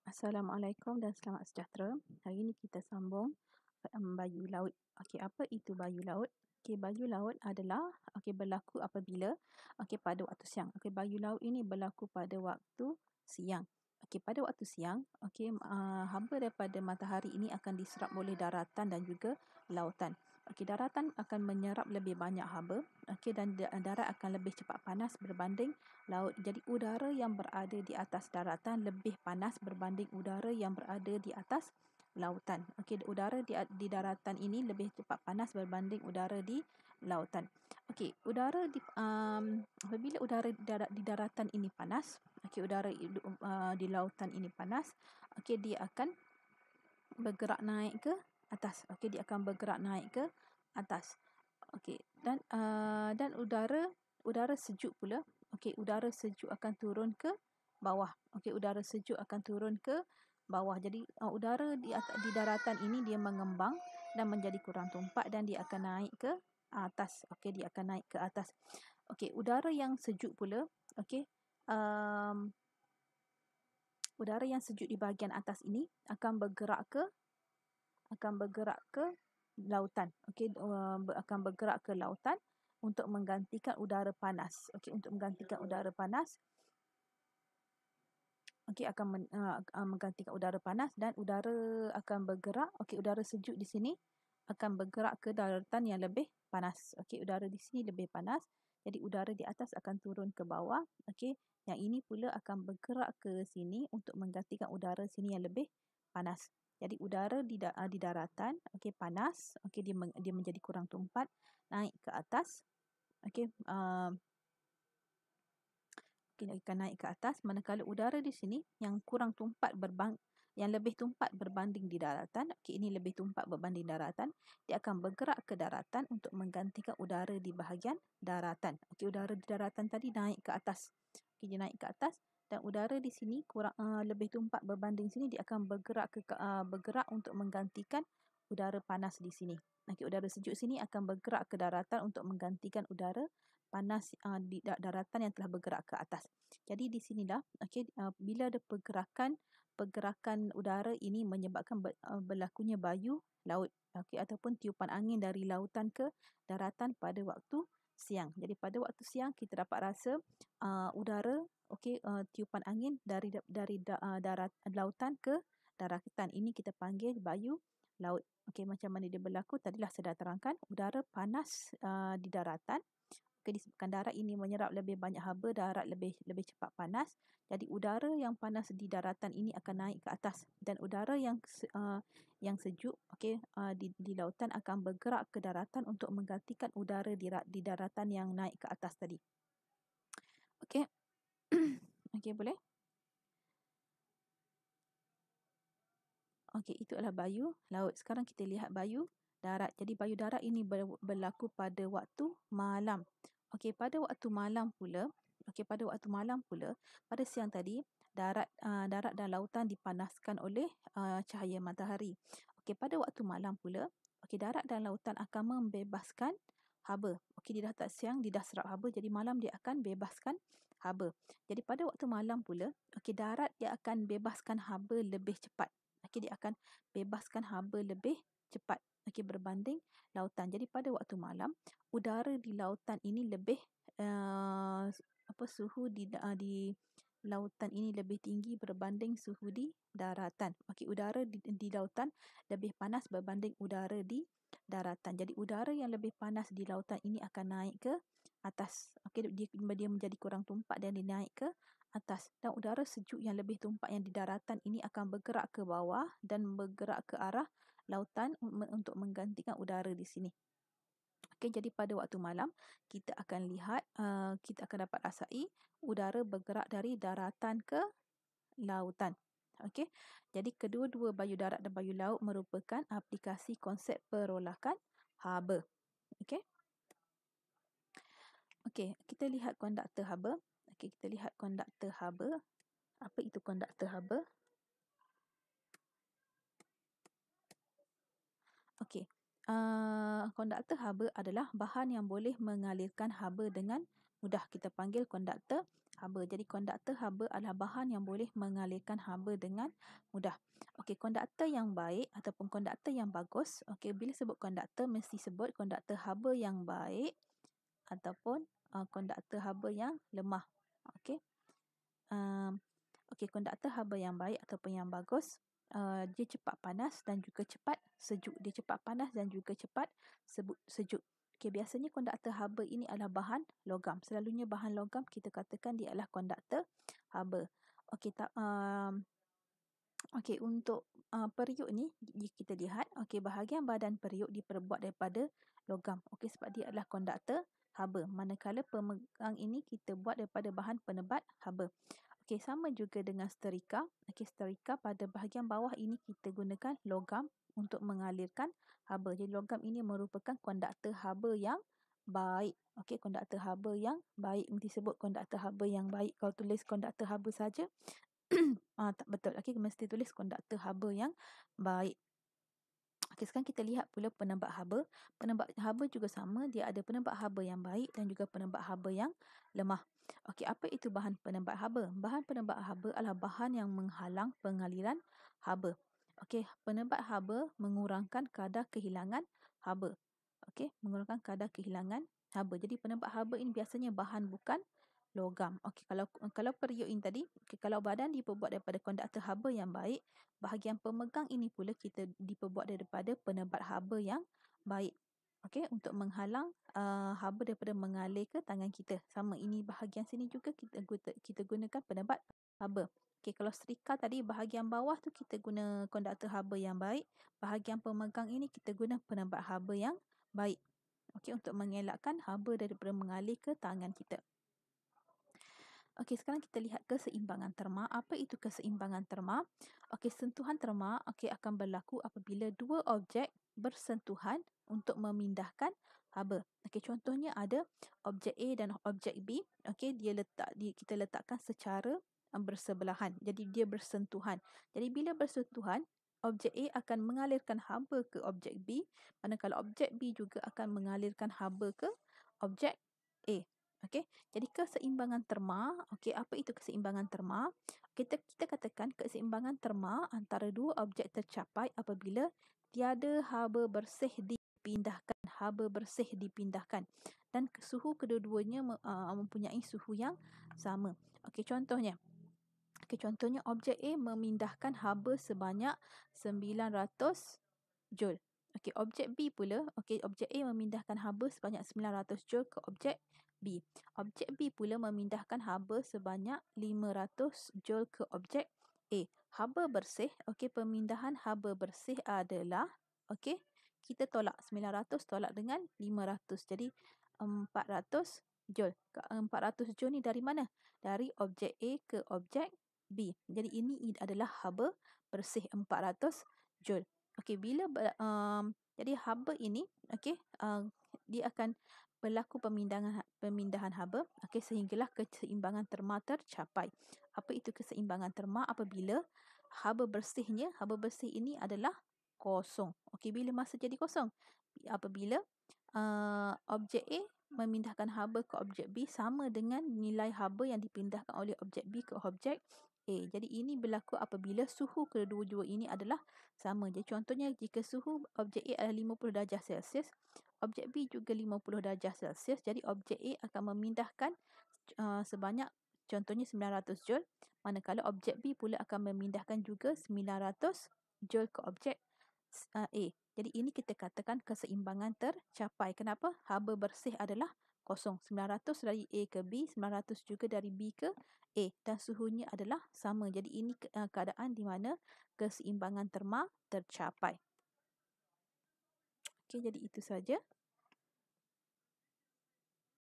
Assalamualaikum dan selamat sejahtera. Hari ini kita sambung bayu laut. Okey, apa itu bayu laut? Okey, bayu laut adalah berlaku apabila pada waktu siang. Okey, bayu laut ini berlaku pada waktu siang. Okey, pada waktu siang, haba daripada matahari ini akan diserap oleh daratan dan juga lautan. Okey, daratan akan menyerap lebih banyak haba, dan darat akan lebih cepat panas berbanding laut. Jadi udara yang berada di atas daratan lebih panas berbanding udara yang berada di atas lautan. Okey, udara di daratan ini lebih cepat panas berbanding udara di lautan. Okey, apabila udara di daratan ini panas, udara di lautan ini panas, dia akan bergerak naik ke atas. Okey, dia akan bergerak naik ke atas. Okey, dan udara sejuk pula. Okey, udara sejuk akan turun ke bawah. Okey, udara sejuk akan turun ke bawah. Jadi udara di daratan ini dia mengembang dan menjadi kurang tumpat dan dia akan naik ke atas. Okey, dia akan naik ke atas. Okey, udara yang sejuk pula. Okey, udara yang sejuk di bahagian atas ini akan bergerak ke lautan. Okey, akan bergerak ke lautan untuk menggantikan udara panas. Okey, untuk menggantikan udara panas. Okey, akan menggantikan udara panas dan udara akan bergerak. Okey, udara sejuk di sini akan bergerak ke daratan yang lebih panas. Okey, udara di sini lebih panas. Jadi udara di atas akan turun ke bawah. Okey, yang ini pula akan bergerak ke sini untuk menggantikan udara sini yang lebih panas. Jadi udara di daratan, okey, panas. Okey, dia menjadi kurang tumpat, naik ke atas. Okey, kita akan naik ke atas, manakala udara di sini yang kurang tumpat yang lebih tumpat berbanding di daratan. Okey, ini lebih tumpat berbanding daratan. Dia akan bergerak ke daratan untuk menggantikan udara di bahagian daratan. Okey, udara di daratan tadi naik ke atas. Okey, dia naik ke atas dan udara di sini kurang lebih tumpat berbanding sini, dia akan bergerak untuk menggantikan udara panas di sini. Okey, udara sejuk sini akan bergerak ke daratan untuk menggantikan udara panas di daratan yang telah bergerak ke atas. Jadi di sinilah bila ada pergerakan udara ini menyebabkan berlakunya bayu laut, ataupun tiupan angin dari lautan ke daratan pada waktu siang. Jadi pada waktu siang kita dapat rasa udara tiupan angin dari darat lautan ke daratan. Ini kita panggil bayu laut. Okey, macam mana dia berlaku tadilah saya dah terangkan. Udara panas di daratan. Disebabkan darat ini menyerap lebih banyak haba, darat lebih cepat panas. Jadi udara yang panas di daratan ini akan naik ke atas dan udara yang sejuk di lautan akan bergerak ke daratan untuk menggantikan udara di daratan yang naik ke atas tadi. Okey. Okey, boleh? Okey, itu adalah bayu laut. Sekarang kita lihat bayu darat. Jadi bayu darat ini berlaku pada waktu malam. Okey, pada waktu malam pula, pada siang tadi, darat dan lautan dipanaskan oleh cahaya matahari. Okey, pada waktu malam pula, darat dan lautan akan membebaskan haba. Okey, dia dah tak siang, dia dah serap haba, jadi malam dia akan bebaskan haba. Jadi pada waktu malam pula, darat dia akan bebaskan haba lebih cepat. Okey, dia akan bebaskan haba lebih cepat. Okey, berbanding lautan. Jadi pada waktu malam, udara di lautan ini lebih suhu di lautan ini lebih tinggi berbanding suhu di daratan. Okey, udara di lautan lebih panas berbanding udara di daratan. Jadi udara yang lebih panas di lautan ini akan naik ke atas. Okey, dia menjadi kurang tumpat dan dia naik ke atas. Dan udara sejuk yang lebih tumpat yang di daratan ini akan bergerak ke bawah dan bergerak ke arah lautan untuk menggantikan udara di sini. Okey, jadi pada waktu malam kita akan lihat, kita akan dapat rasai udara bergerak dari daratan ke lautan. Okey, jadi kedua-dua bayu darat dan bayu laut merupakan aplikasi konsep perolakan haba. Okey. Okey, kita lihat konduktor haba. Okey, kita lihat konduktor haba. Apa itu konduktor haba? Okey. Konduktor haba adalah bahan yang boleh mengalirkan haba dengan mudah kita panggil konduktor haba. Jadi konduktor haba adalah bahan yang boleh mengalirkan haba dengan mudah. Okey, konduktor yang baik ataupun konduktor yang bagus. Okey, bila sebut konduktor mesti sebut konduktor haba yang baik ataupun konduktor haba yang lemah. Okey. Okey, konduktor haba yang baik ataupun yang bagus, dia cepat panas dan juga cepat sejuk. Dia cepat panas dan juga cepat sejuk. Okey, biasanya konduktor haba ini adalah bahan logam. Selalunya bahan logam kita katakan dia adalah konduktor haba. Okey, okey, untuk periuk ni kita lihat, okey, bahagian badan periuk diperbuat daripada logam. Okey, sebab dia adalah konduktor haba. Manakala pemegang ini kita buat daripada bahan penebat haba. Okey, sama juga dengan seterika. Okey, seterika pada bahagian bawah ini kita gunakan logam untuk mengalirkan haba. Jadi logam ini merupakan konduktor haba yang baik. Okey, konduktor haba yang baik. Mesti sebut konduktor haba yang baik. Kalau tulis konduktor haba saja tak betul. Okey, mesti tulis konduktor haba yang baik. Okey, sekarang kita lihat pula penebat haba. Penebat haba juga sama. Dia ada penebat haba yang baik dan juga penebat haba yang lemah. Okey, apa itu bahan penebat haba? Bahan penebat haba adalah bahan yang menghalang pengaliran haba. Okey, penebat haba mengurangkan kadar kehilangan haba. Okey, mengurangkan kadar kehilangan haba. Jadi penebat haba ini biasanya bahan bukan logam. Okey, kalau periuk ini tadi, kalau badan diperbuat daripada konduktor haba yang baik, bahagian pemegang ini pula kita diperbuat daripada penebat haba yang baik. Okey, untuk menghalang haba daripada mengalir ke tangan kita. Sama, ini bahagian sini juga kita gunakan penebat haba. Okey, kalau setrika tadi bahagian bawah tu kita guna konduktor haba yang baik, bahagian pemegang ini kita guna penebat haba yang baik. Okey, untuk mengelakkan haba daripada mengalir ke tangan kita. Okey, sekarang kita lihat keseimbangan terma. Apa itu keseimbangan terma? Okey, sentuhan terma akan berlaku apabila dua objek bersentuhan untuk memindahkan haba. Okey, contohnya ada objek A dan objek B. Okey, kita letakkan secara bersebelahan. Jadi dia bersentuhan. Jadi bila bersentuhan, objek A akan mengalirkan haba ke objek B, manakala objek B juga akan mengalirkan haba ke objek A. Okey, jadi keseimbangan terma. Okey, apa itu keseimbangan terma? Kita katakan keseimbangan terma antara dua objek tercapai apabila tiada haba bersih dipindahkan. Haba bersih dipindahkan. Dan suhu kedua-duanya mempunyai suhu yang sama. Okey, contohnya. Okey, contohnya objek A memindahkan haba sebanyak 900 Joule. Okey, objek B pula, objek A memindahkan haba sebanyak 900 Joule ke objek B. Objek B pula memindahkan haba sebanyak 500 Joule ke objek A. Haba bersih, pemindahan haba bersih adalah, kita tolak 900 tolak dengan 500. Jadi 400 Joule. 400 Joule ni dari mana? Dari objek A ke objek B. Jadi ini adalah haba bersih 400 Joule. Okey, jadi haba ini, dia akan berlaku pemindahan haba, sehinggalah keseimbangan terma tercapai. Apa itu keseimbangan terma? Apabila haba bersih ini adalah kosong. Okey, bila masa jadi kosong? Apabila objek A memindahkan haba ke objek B sama dengan nilai haba yang dipindahkan oleh objek B ke objek A. Jadi ini berlaku apabila suhu kedua-dua ini adalah sama. Jadi contohnya jika suhu objek A adalah 50 darjah Celsius, objek B juga 50 darjah Celsius. Jadi objek A akan memindahkan sebanyak contohnya 900 Joule, manakala objek B pula akan memindahkan juga 900 Joule ke objek A. Jadi ini kita katakan keseimbangan tercapai. Kenapa? Haba bersih adalah kosong. 900 dari A ke B, 900 juga dari B ke A. Dan suhunya adalah sama. Jadi ini keadaan di mana keseimbangan terma tercapai. Okey, jadi itu saja.